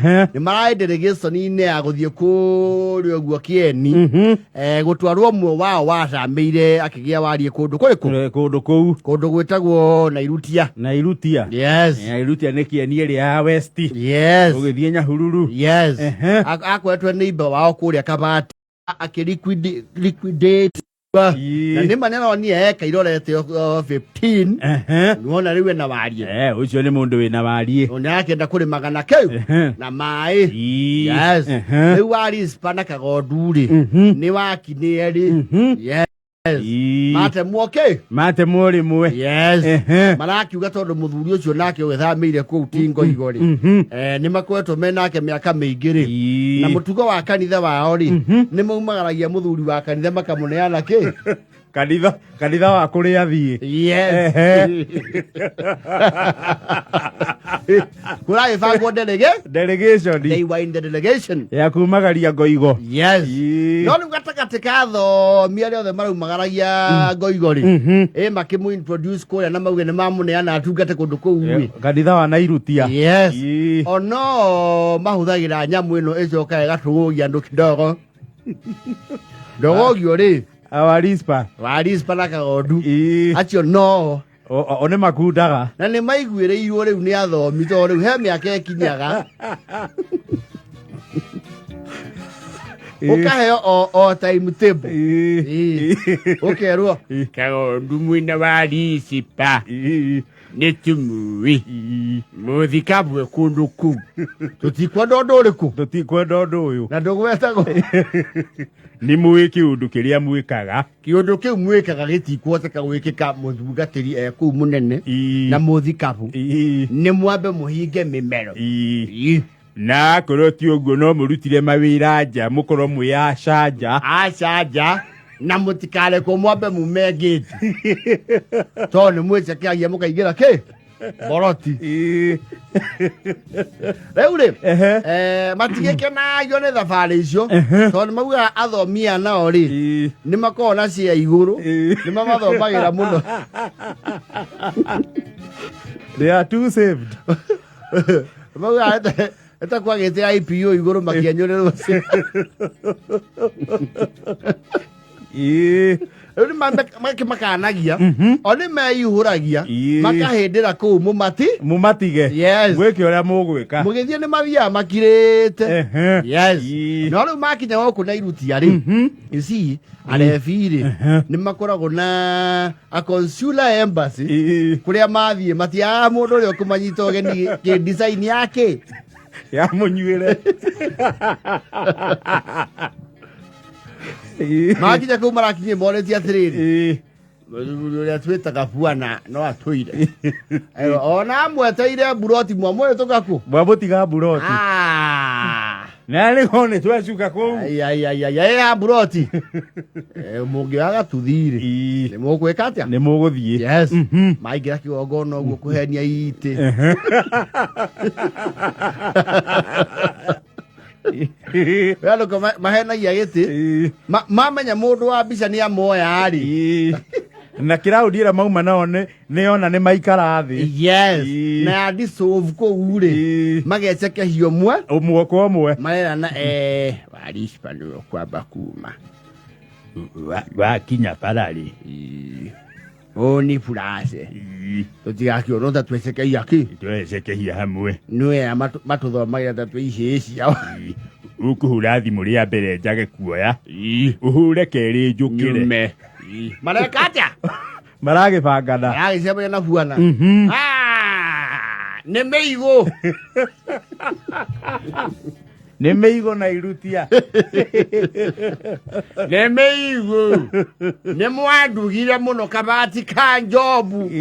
ni marai delegation ine ya guthie kuri oguo kieni gutwarwo mwe wao wacameire akigia warie kundu kuriku kundu gwitagwo Nairutia yes Nairutia ni kieni iri ya west yes ugithie Nyahururu yes akwetwe neighbor wao kuria Kabati liquidate na ni maneno ni eka irorete 15 nuona riwe na warie ucio ni mundu wina warie ona akenda kuri magana keu na mai yes riu wari Risper na Kagondu ri ni wakinie ri yes mate muoke mate muri mwe yes marakiuga tondu muthuri ucio nake ugithamire ku tingo igori ni makwetwo menake miaka meingiri na mutugo wa kanitha wao ri ni maumagaragia muthuri wa kanitha makamuneana ki kanitha wa kuria thie yes kurai fagwo delegation they were in the delegation ya kumagaria ngoigo yes no ni gatagati ka thomi aria othe maraumagaragia ngoigo ri makimu introduce kuria na mauge ni mamuneana atungate kundu kuu kanitha wa Nairutia yes ono mahuthagira nyamu ino icoka igatugia andu kidogo ndogogio ri wa Risper na Kagondu acio no one makundaga na ni maiguireirwo riu ni athomi to riu he miaka ekinyaga ukaheo o time table ukerwo Kagondu mwina wa Risper ni tumui muthikabwe kundu ku tutikwenda undu uriku tutikwenda undu uyu na ndugwetago ni mwiki undu kiria mwikaga kiundu kiu mwikaga gitikwoteka gwikika muthungatiri ku munene na muthikabu ni mwambe muhinge mimero na korwo ti uguo no murutire mawira nja mukorwo mwiyacanja na mutikale ko mwambe mumegiti to ni mwicekeagia mukaigira ki boroti reure matigeke na yone thabari icio to ni mauga athomia nao ri ni makona cia iguru ni mamathomagira muno they are too saved mauga eta kwagete IPO iguru makianyurerwo ni makanagia oni meihuragia makahindira ku mumatige yes gwike uria mugwika mugithie ni mathia makirite yes no riu makinya goku Nairutia ri you see arefiri ni makoragwo na a consular embassy kuria mathie matia mundu uri kumanyita ogeni ki design yake ya munyuire makinya ku marakinye monetia atiriri muthuri uria twitaga bwana no atuire ona mweteire buroti mwamwe tukaku mwamutiga buroti na ni twecuka ku ya buroti mungiaga tuthiri ni mugwika atia ni muguthie yes maingira kigongono uguo kuhenia Ithe walo ko mahenagia giti mamenya mundu wa bica ni amoya ari na kiraudi ira mauma nao ni ona ni maikara thi yes na dissolve ko ure mageceke hio mwe umwe marera na wa Risper ndio kwa bakuma wa kinya parari ni furase tutigakio no tatweceke yaki hamwe nwe matuthomagira tatwiici ukuhura thimu ria mbere njage kuoya uhure keri njukire mareka atia maragibangana maragicemania na bwana ni meigo ni meigo Nairutia ni meigo ni mwandugire muno Kabati ka njobu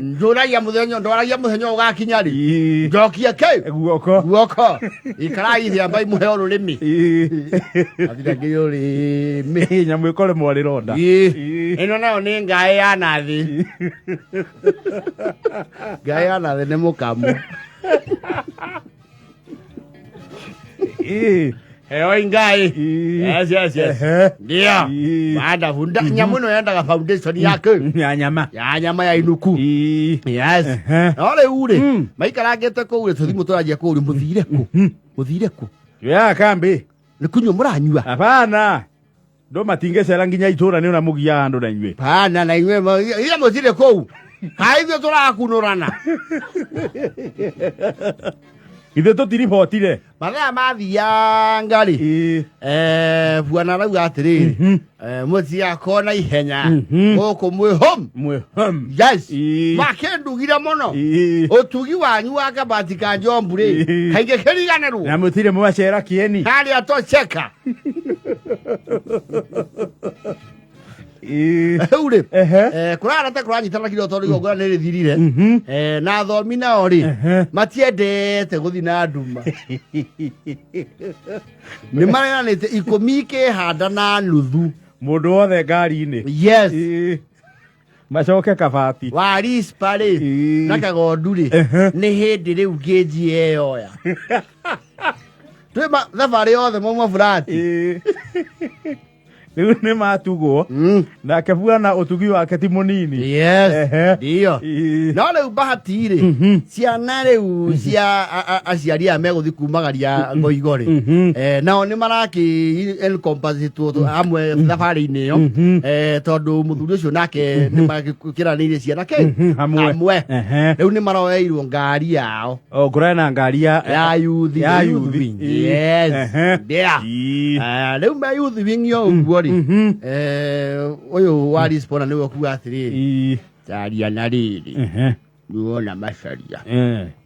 nduragia muthenya ugakinya ri njokia ke guoko ikarai Ithe ambai muheo rurimi athira ngiyo ri nyamu ikore mwarironda ino nayo ni ngai ya nathi ngai ya nathi ni mukamu Heo ingai. Yes. Ndio. Baada hunda nyamu no yenda foundation yake. Ya nyama Ya inuku. Yes. Ole ure. Maikaragete ko ure tuthimu turagia ko ure muthire ku. Ya kambi. Nikunyo muranyua. Hapana. Ndo matingecera nginya itura ni una mugia andu na inywe. Hapana na inywe ile muthire ko. Haivyo turakunurana. Ithe tutiribotire mathaa mathianga ri bwana rauga atiriri mutia kona ihenya guku mwi home yes makendugire muno utugi wanyu wa kabati ka njombu ri kaige kiriganeru na mutire mwacera kieni hali atocheka ure kurara ta kuranyitana kiro tori gogora nere thirire na thomi na ori matiendete guthina nduma ni maranite ikomike handa na nuthu mundu wothe ngari-ini yes macoke kabati wa Risper na Kagondu ni hindi riu ngeji eyoya twima thabari yothe mwa fulati Riu ni matugwo na kebuana utugi wake ti munini yes ndio no riu bahati ri ciana riu cia aciari a meguthi kumagaria ngoigori nao ni maraki encompassed amwe thabari-ini yo tondu muthuri ucio nake ni makiraniire ciana ke amwe riu ni maroeirwo ngari yao ngurana ngari ya youth yes riu me youth wing yo uguo uyu wa Risper ni wokuga atiriri taria na riri niwona macaria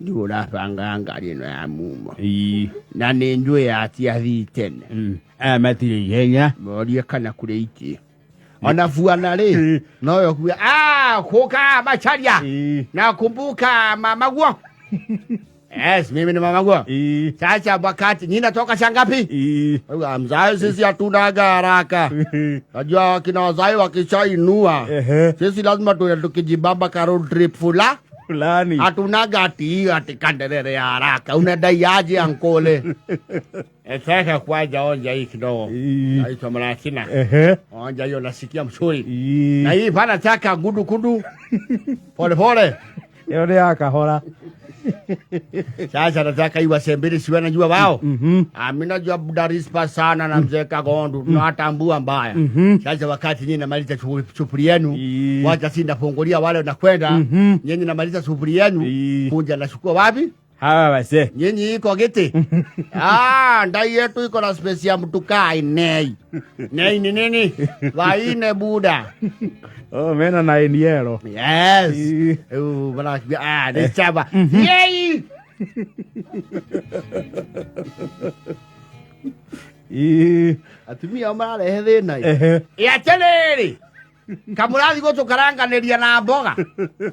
niurabanga ngari ino ya mumo na ni njui atia thitene matire ihenya morie kana kuri iki ona fuana ri no yokuga kuka macaria na kumbuka mamaguo yes, mimi ni mamaguo. Sasa wakati nina toka shangapi? Mzazi sisi hatunaga haraka. Najua wakina wazazi wakishainua. Sisi lazima tukijibamba ka road trip fulani. Hatunaga ati kanderere ya haraka. Unadai aje ankole. Sasa kwaja onja hii kidogo. Aitwa makiina. Onja hiyo nasikia mzuri. Na hii pana chaka gudu. Pole. Yode akahora. Sasa nataka iwasembele siwe najua wao. Mimi najua buda Risper sana na mzee Kagondu tunatambua mbaya. Sasa wakati nyinyi namaliza shughuli yenu, wacha sinda fungulia wale na kwenda, nyinyi namaliza shughuli yenu, kuja na chukua wapi? Hawa wase. Nyinyi iko geti. Ndai yetu iko na space ya mtukai nei. Nei ni nini? Waine buda. Mena na eniero. Yes. Bana ni chaba. Yey. Atumia mara hethe nai. Ya teleri. Kamurathi goto karanganeria na mboga.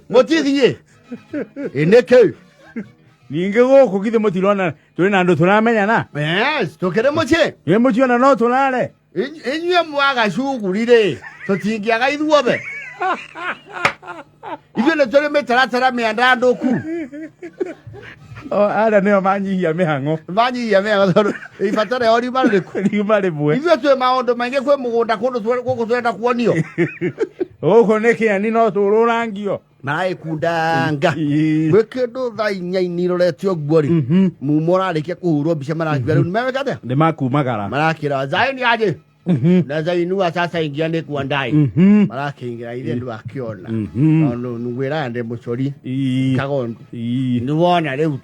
Mutithie. Ineke. Ninge goko githe mutirona turi na ndu turamenya na. Yes, tokere muche. Ye muchiona no tunare. Inywe mwaga shugurire. Totingiaga ithuobe. Ivyo le tore metaratara me andando ku. Ara neo manyihia mihango. Manyihia mihango. Ifatare ori mare ku. Ni mare bwe. Ivyo twe maondo mange kwe mugunda kundu twenda kuonio. Oko neke ni no tururangio. Mai kundanga. Wekedo thai nyaini roretio guori. Mumora rekia kuhurwo bica marakira riu nimewekate. Ndi makumagara. Marakira zaini aje. Na zainua sasa ingia ni kuandai. Marakingira ile ndu akiona. No ngwira nde mucori. Kagondu. Niwona riu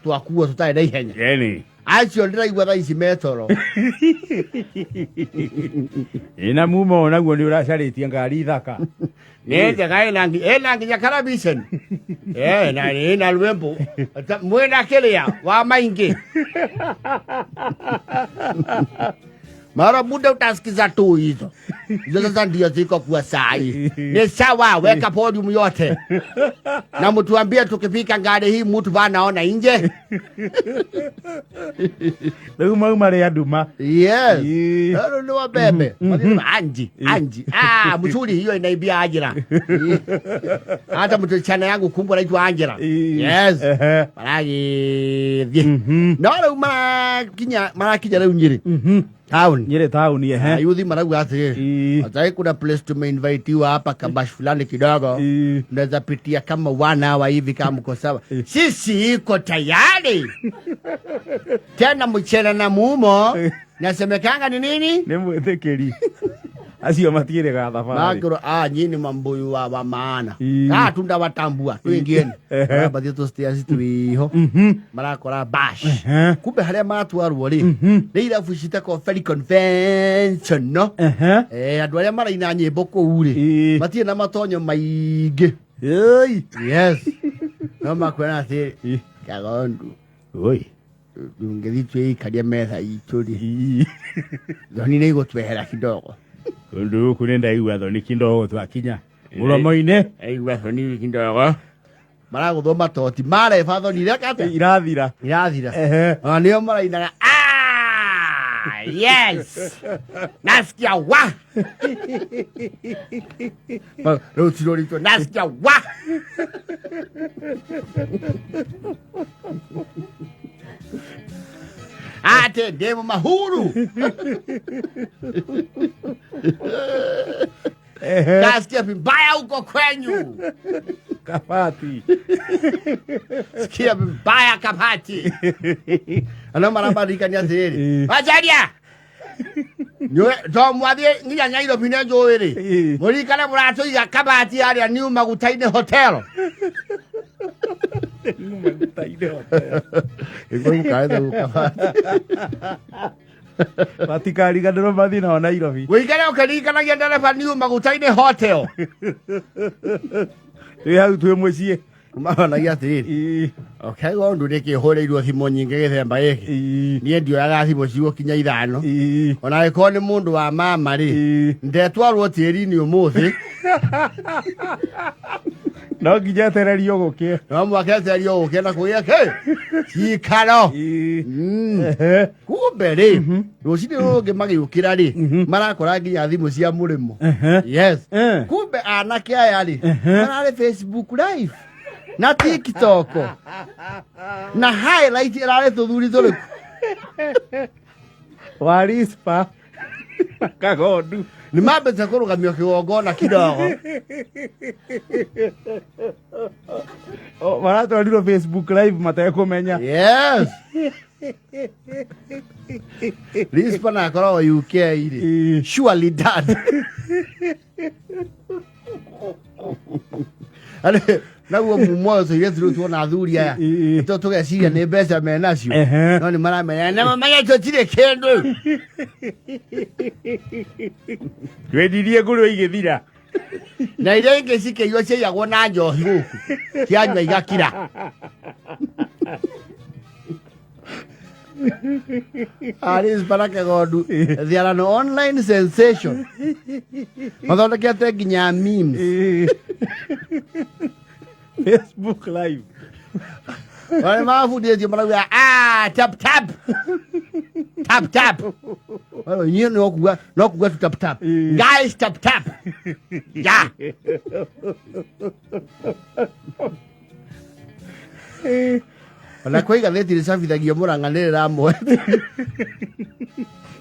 twakuwa tutai na ihenya. Yeni. Acio ndiraigua thaici metoro. Ina mumo naguo ni uracaritie ngari thaka. Njega ena nginya karabicen. Na ina lwembo. Mwena kiria wa maingi. Mara muda utasikiza tu hizo. Hizo sasa ndio ziko kwa sai. Ni sawa, weka podium yote. Na mtuambie tukipika ngari hii mtu banaona nje. Leo mari ya duma. Yes. Halo ni wabebe. Anji. Mzuri hiyo inaibia ajira. Hata mtu chana yangu kumbwa naitwa Angela. Yes. Maragi. Nalo mara kinya leo Nyeri. Town. Nyeri town Yuthi maragu ati. Atai kuna place tumeinvitiwa hapa kabash fulani kidogo. Unaweza pitia kama 1 hour hivi kama mko sawa. Sisi iko tayari. Tena mchana na mumo. Nasemekanga ni nini? Ni mwethekeri. Acio matire ga thabari. Magoro nyini mambuyu wa maana. Tunda watambua tuingieni. Bathi tu stairs tuiho. Marakora bash. Kumbe haria matwarwo ri. Ni irabu citako very convention no. Andu aria maraina nyimbo kuu ri. Matie na matonyo maingi. Yes. No makwena ati Kagondu. Oi. Ngethitwe ikaria metha itu ri. Thoni ni gutwehera kidogo. Kundu kunenda igwa thoni kindogo twakinya. Muromo-ine igwa thoni kindogo. Maraguthoma toti mare fathoni rekate irathira. Nio marainaga yes. Nasikia wa. Leo tirorito nasikia wa. Ate demo mahuru. Nasikia vibaya huko kwenyu. Kapati. Sikia vibaya kapati. Ana marabadika ni azeri. Ajaria. Nyo to mwathie nginya nyairo bine njoiri. Muri kana murato iga kabati aria new magutaine hotel. Magutaine hotel. Iko kaida kabati. Matikari gadoro bathi na Nairobi. Wikare ukarikanagia ndereba new magutaine hotel. Hau twe mucie. Kumanagia atiri. Okay, gondu ndiki horeirwo thimo nyinge githemba giki. Nie ndioyaga thimo cigo kinya 5. Ona iko ni mundu wa mama ri. Ndetwarwo tiri-ini umuthi. No nginya tererio guke. No mwake tererio guke na kugia ke. Cikaro. Kumbe ri. Rucini rungi magiukira ri. Marakora nginya thimu cia murimo. Yes. Kumbe anake aya ri. Marare Facebook live. Na TikTok. Na highlight irare tuthuri turiku. Wa Risper. Kagondu. Ni mambete kurugamio kigongona kidogo. Maratwarirwo Facebook live matekumenya. Yes. Risper na akoragwo UK iri. Surely dad. Naguo mumozo yethu tuona athuri aya to tugeciria ni mbeca menacio no ni maramenya na mamenya tutire kindu twedirie nguru igithira na ile ingi cikeirwo ciagwo na njohi guku cianywa igakira Risper Kagondu they are an online sensation mathondekete nginya memes Facebook live. Wale mafundisho maraga tap. Wale nyinyi no kuga tu tap. Guys tap. Yeah. Wala kuiga leti lisafithagia muranganirira amwe.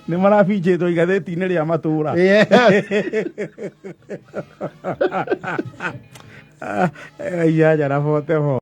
Ni marafiche to igatheti-ini ria matura. Yes. Ya na fote ho.